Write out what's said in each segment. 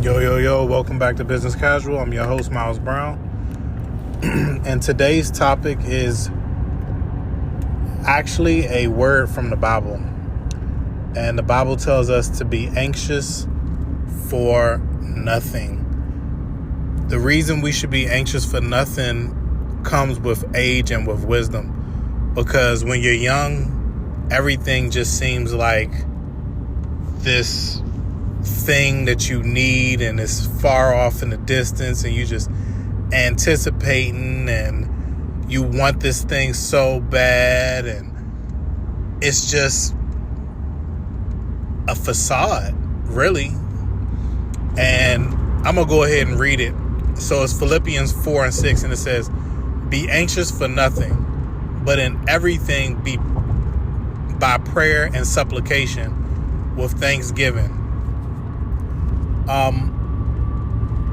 Yo, welcome back to Business Casual. I'm your host, Miles Brown. And today's topic is actually a word from the Bible. And the Bible tells us to be anxious for nothing. The reason we should be anxious for nothing comes with age and with wisdom. Because when you're young, everything just seems like this thing that you need and it's far off in the distance, and you just anticipating and you want this thing so bad, and it's just a facade, really. And I'm gonna go ahead and read it. So it's Philippians 4:6, and it says, "Be anxious for nothing, but in everything be by prayer and supplication with thanksgiving."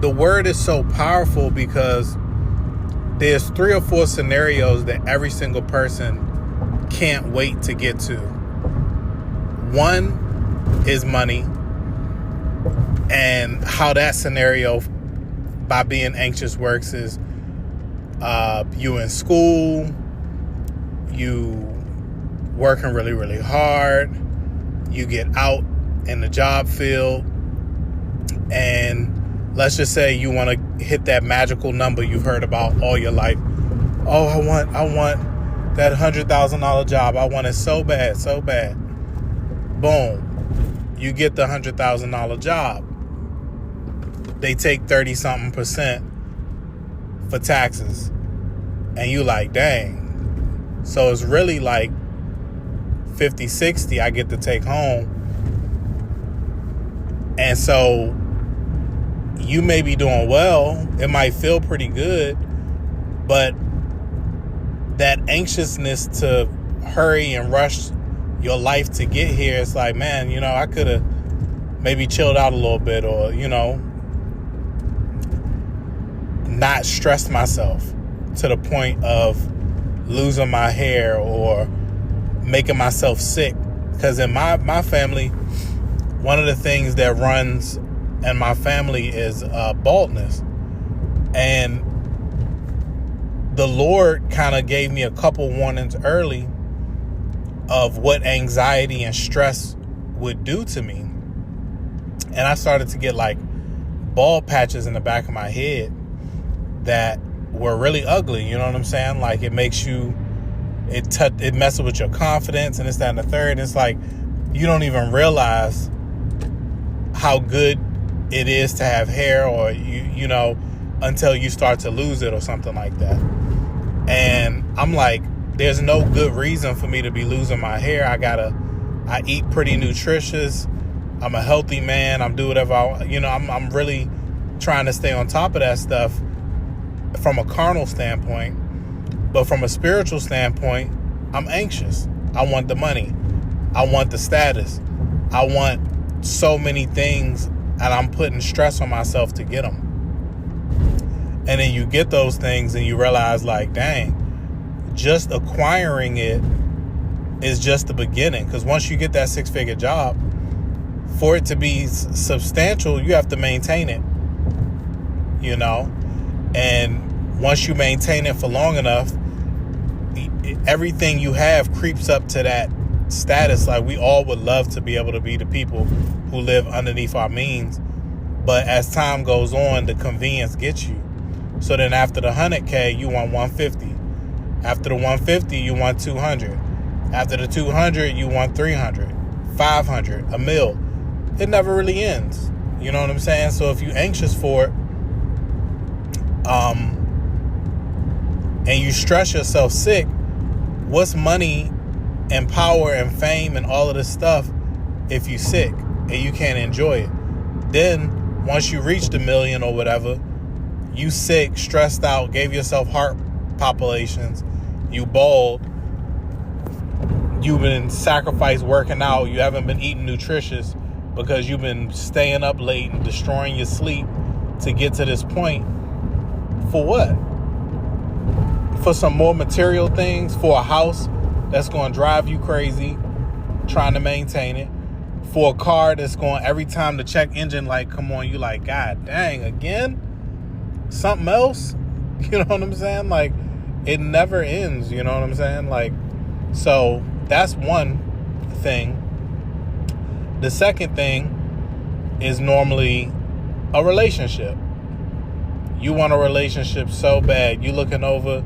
The word is so powerful because there's 3 or 4 scenarios that every single person can't wait to get to. One is money, and how that scenario by being anxious works is you in school, you working really, really hard, you get out in the job field, and let's just say you want to hit that magical number you've heard about all your life. Oh, I want that $100,000 job. I want it so bad. Boom. You get the $100,000 job. They take 30-something% for taxes. And you like, dang. So it's really like 50-60 I get to take home. And so you may be doing well. It might feel pretty good, but that anxiousness to hurry and rush your life to get here, it's like, man, I could have maybe chilled out a little bit, or, not stressed myself to the point of losing my hair or making myself sick. Because in my family, one of the things that runs in my family is baldness. And the Lord kind of gave me a couple warnings early of what anxiety and stress would do to me. And I started to get like bald patches in the back of my head that were really ugly. You know what I'm saying? Like it makes you, it messes with your confidence and this, that, and the third. It's like you don't even realize how good it is to have hair, or you know, until you start to lose it or something like that. And I'm like, there's no good reason for me to be losing my hair. I eat pretty nutritious. I'm a healthy man. I'm do whatever I'm really trying to stay on top of that stuff from a carnal standpoint. But from a spiritual standpoint, I'm anxious. I want the money. I want the status. I want so many things, and I'm putting stress on myself to get them. And then you get those things and you realize, like, dang, just acquiring it is just the beginning. Because once you get that 6-figure job, for it to be substantial, you have to maintain it, And once you maintain it for long enough, everything you have creeps up to that status. Like, we all would love to be able to be the people who live underneath our means, but as time goes on, the convenience gets you. So then after the 100K, you want 150. After the 150, you want 200. After the 200, you want 300, 500, a mil. It never really ends. You know what I'm saying? So if you're anxious for it, and you stress yourself sick, what's money and power and fame and all of this stuff if you sick and you can't enjoy it? Then once you reach the million or whatever, you sick, stressed out, gave yourself heart palpitations, you bald, you've been sacrificed working out, you haven't been eating nutritious because you've been staying up late and destroying your sleep to get to this point. For what? For some more material things, for a house that's going to drive you crazy, trying to maintain it. for a car that's going every time the check engine light come on, you like, God dang, again? Something else? You know what I'm saying? Like, it never ends, you know what I'm saying? Like, so that's one thing. The second thing is normally a relationship. You want a relationship so bad. You looking over,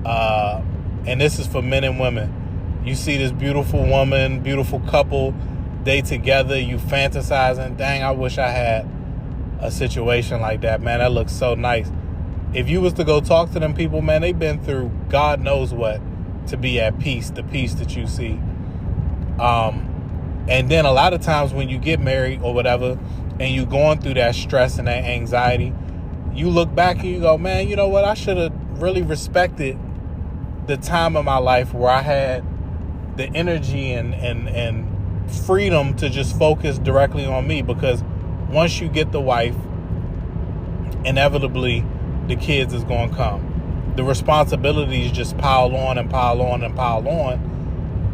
and this is for men and women. You see this beautiful woman, beautiful couple, they together, you fantasizing, dang, I wish I had a situation like that, man. That looks so nice. If you was to go talk to them people, man, they've been through God knows what to be at peace, the peace that you see. And then a lot of times when you get married or whatever, and you going through that stress and that anxiety, you look back and you go, man, you know what? I should have really respected the time of my life where I had the energy and freedom to just focus directly on me. Because once you get the wife, inevitably the kids is going to come. The responsibilities just pile on and pile on and pile on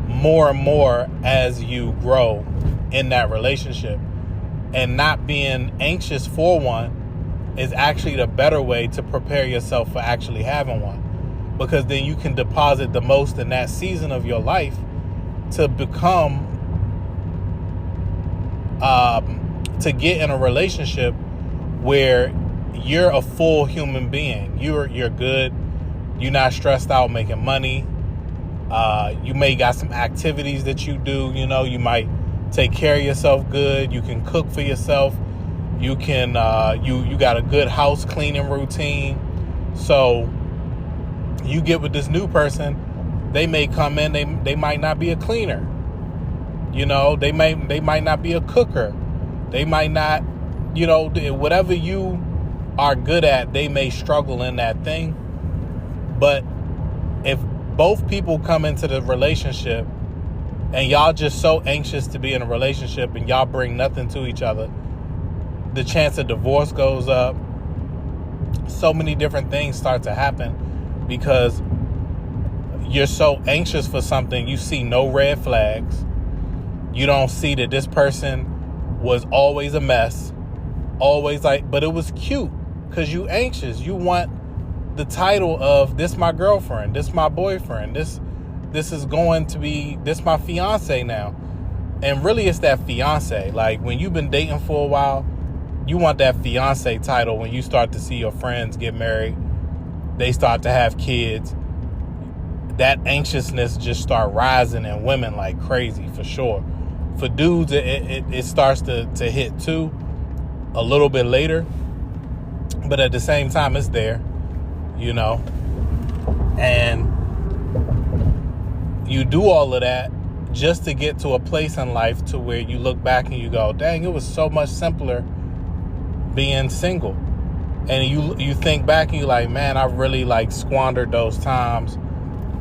more and more as you grow in that relationship. And not being anxious for one is actually the better way to prepare yourself for actually having one. Because then you can deposit the most in that season of your life to become, to get in a relationship where you're a full human being. You're good. You're not stressed out making money. You may got some activities that you do. You know, you might take care of yourself good. You can cook for yourself. You can you got a good house cleaning routine. So you get with this new person, they may come in, they might not be a cleaner. You know, they might not be a cooker. They might not, you know, whatever you are good at, they may struggle in that thing. But if both people come into the relationship and y'all just so anxious to be in a relationship and y'all bring nothing to each other, the chance of divorce goes up. So many different things start to happen because you're so anxious for something. You see no red flags. You don't see that this person was always a mess, always like, but it was cute because you anxious. You want the title of this my girlfriend, this my boyfriend, this is going to be, this my fiance now. And really it's that fiance. Like when you've been dating for a while, you want that fiance title. When you start to see your friends get married, they start to have kids, that anxiousness just start rising in women like crazy, for sure. For dudes, it starts to hit too a little bit later, but at the same time it's there, you know. And you do all of that just to get to a place in life to where you look back and you go, dang, it was so much simpler being single. And you think back and you're like, man, I really like squandered those times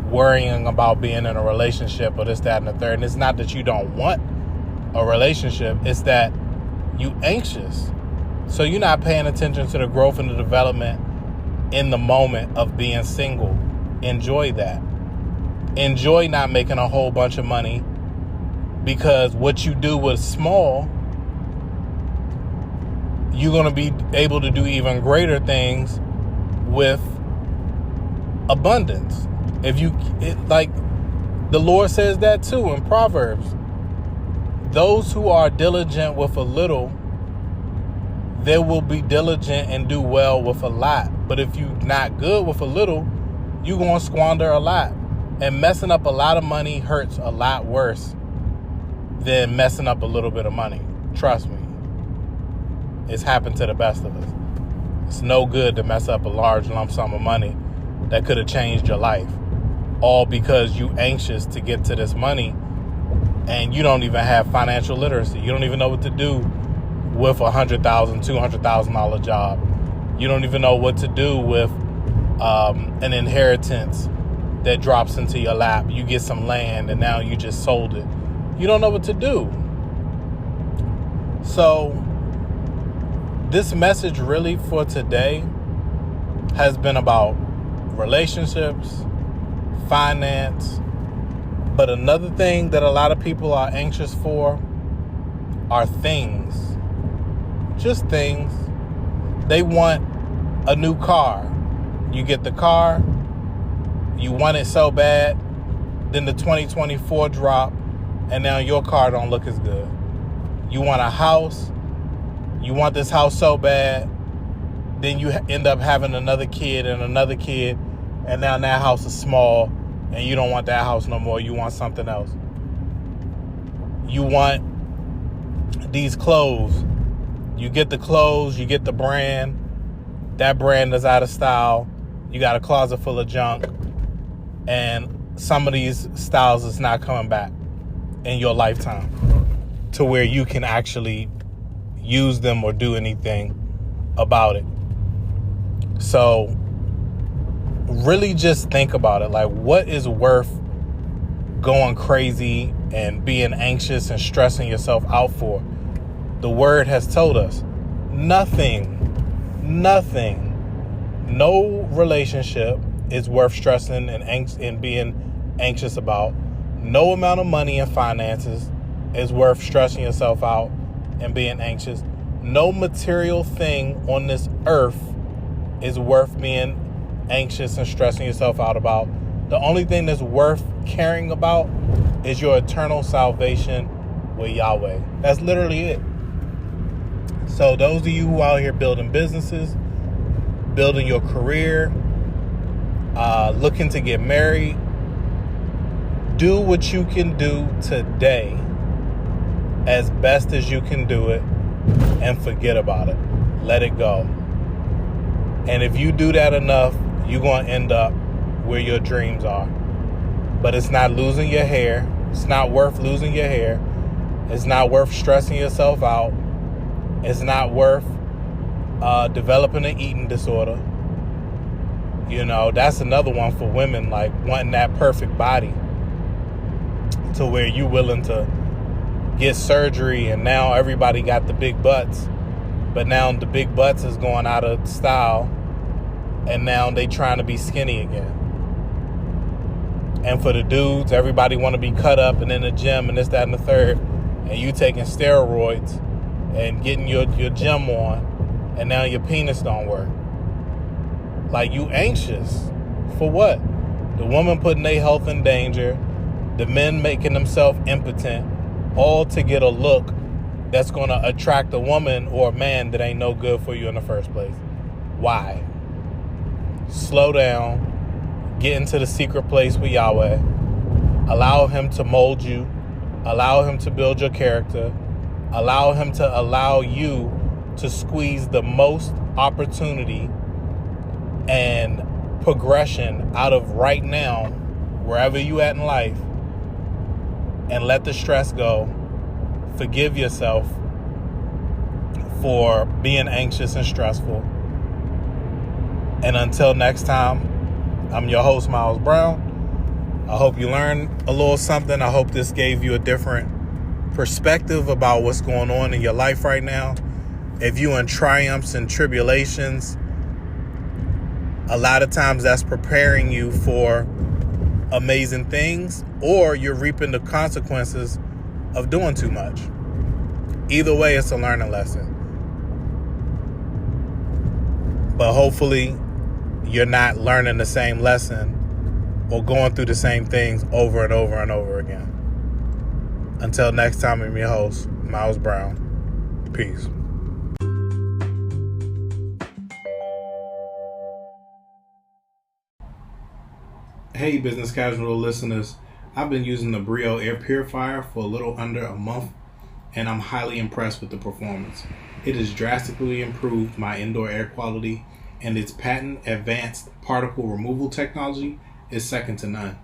worrying about being in a relationship or this, that, and the third. And it's not that you don't want a relationship, it's that you anxious. So you're not paying attention to the growth and the development in the moment of being single. Enjoy that. Enjoy not making a whole bunch of money, because what you do was small, you're going to be able to do even greater things with abundance. Like the Lord says that too in Proverbs. Those who are diligent with a little, they will be diligent and do well with a lot. But if you're not good with a little, you're going to squander a lot. And messing up a lot of money hurts a lot worse than messing up a little bit of money. Trust me. It's happened to the best of us. It's no good to mess up a large lump sum of money that could have changed your life. All because you anxious to get to this money and you don't even have financial literacy. You don't even know what to do with $100,000, $200,000 job. You don't even know what to do with an inheritance that drops into your lap. You get some land and now you just sold it. You don't know what to do. So this message really for today has been about relationships, finance. But another thing that a lot of people are anxious for are things. Just things. They want a new car. You get the car, you want it so bad, then the 2024 drop, and now your car don't look as good. You want a house, you want this house so bad, then you end up having another kid, and now that house is small, and you don't want that house no more, you want something else. You want these clothes. You get the clothes, you get the brand. That brand is out of style. You got a closet full of junk. And some of these styles is not coming back in your lifetime to where you can actually use them or do anything about it. So really just think about it. Like, what is worth going crazy and being anxious and stressing yourself out for? The word has told us nothing. No relationship is worth stressing and being anxious about. No amount of money and finances is worth stressing yourself out and being anxious. No material thing on this earth is worth being anxious and stressing yourself out about. The only thing that's worth caring about is your eternal salvation with Yahweh. That's literally it. So those of you who are out here building businesses, building your career, looking to get married, do what you can do today as best as you can do it and forget about it. Let it go. And if you do that enough, you're going to end up where your dreams are. But it's not losing your hair. It's not worth losing your hair. It's not worth stressing yourself out. It's not worth developing an eating disorder. You know, that's another one for women, like wanting that perfect body to where you willing to get surgery, and now everybody got the big butts, but now the big butts is going out of style, and now they trying to be skinny again. And for the dudes, everybody want to be cut up and in the gym and this, that, and the third, and you taking steroids and getting your gym on, and now your penis don't work. Like, you anxious for what? The woman putting their health in danger, the men making themselves impotent, all to get a look that's going to attract a woman or a man that ain't no good for you in the first place. Why? Slow down. Get into the secret place with Yahweh. Allow him to mold you. Allow him to build your character. Allow him to allow you to squeeze the most opportunity and progression out of right now, wherever you at in life, and let the stress go. Forgive yourself for being anxious and stressful. And until next time, I'm your host, Miles Brown. I hope you learned a little something. I hope this gave you a different perspective about what's going on in your life right now. If you in triumphs and tribulations, a lot of times that's preparing you for amazing things, or you're reaping the consequences of doing too much. Either way, it's a learning lesson. But hopefully you're not learning the same lesson or going through the same things over and over and over again. Until next time, I'm your host, Miles Brown. Peace. Hey, Business Casual listeners. I've been using the Brio air purifier for a little under a month, and I'm highly impressed with the performance. It has drastically improved my indoor air quality, and its patent advanced particle removal technology is second to none.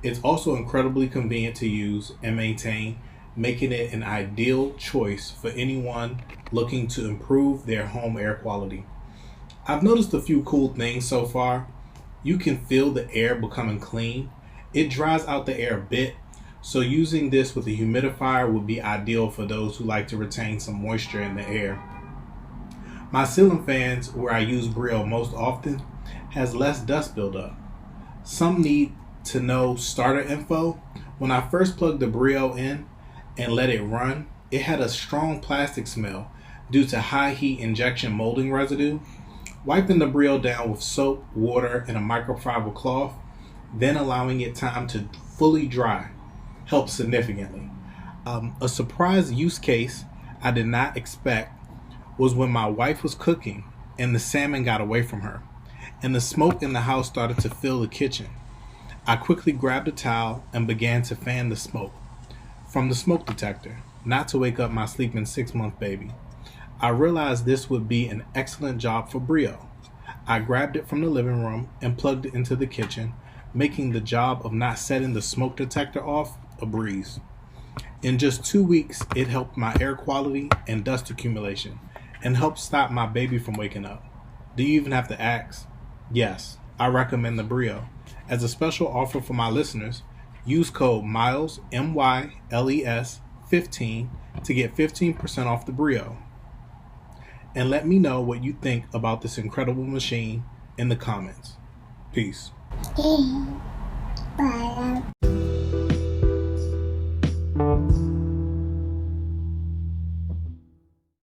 It's also incredibly convenient to use and maintain, making it an ideal choice for anyone looking to improve their home air quality. I've noticed a few cool things so far. You can feel the air becoming clean. It dries out the air a bit, so using this with a humidifier would be ideal for those who like to retain some moisture in the air. My ceiling fans, where I use Brio most often, has less dust buildup. Some need to know starter info. When I first plugged the Brio in and let it run, It had a strong plastic smell due to high heat injection molding residue. Wiping the Brio down with soap, water, and a microfiber cloth, then allowing it time to fully dry, helped significantly. A surprise use case I did not expect was when my wife was cooking and the salmon got away from her, and the smoke in the house started to fill the kitchen. I quickly grabbed a towel and began to fan the smoke from the smoke detector, not to wake up my sleeping 6-month baby. I realized this would be an excellent job for Brio. I grabbed it from the living room and plugged it into the kitchen, making the job of not setting the smoke detector off a breeze. In just 2 weeks, it helped my air quality and dust accumulation and helped stop my baby from waking up. Do you even have to ask? Yes, I recommend the Brio. As a special offer for my listeners, use code MILES, MYLES 15 to get 15% off the Brio. And let me know what you think about this incredible machine in the comments. Peace.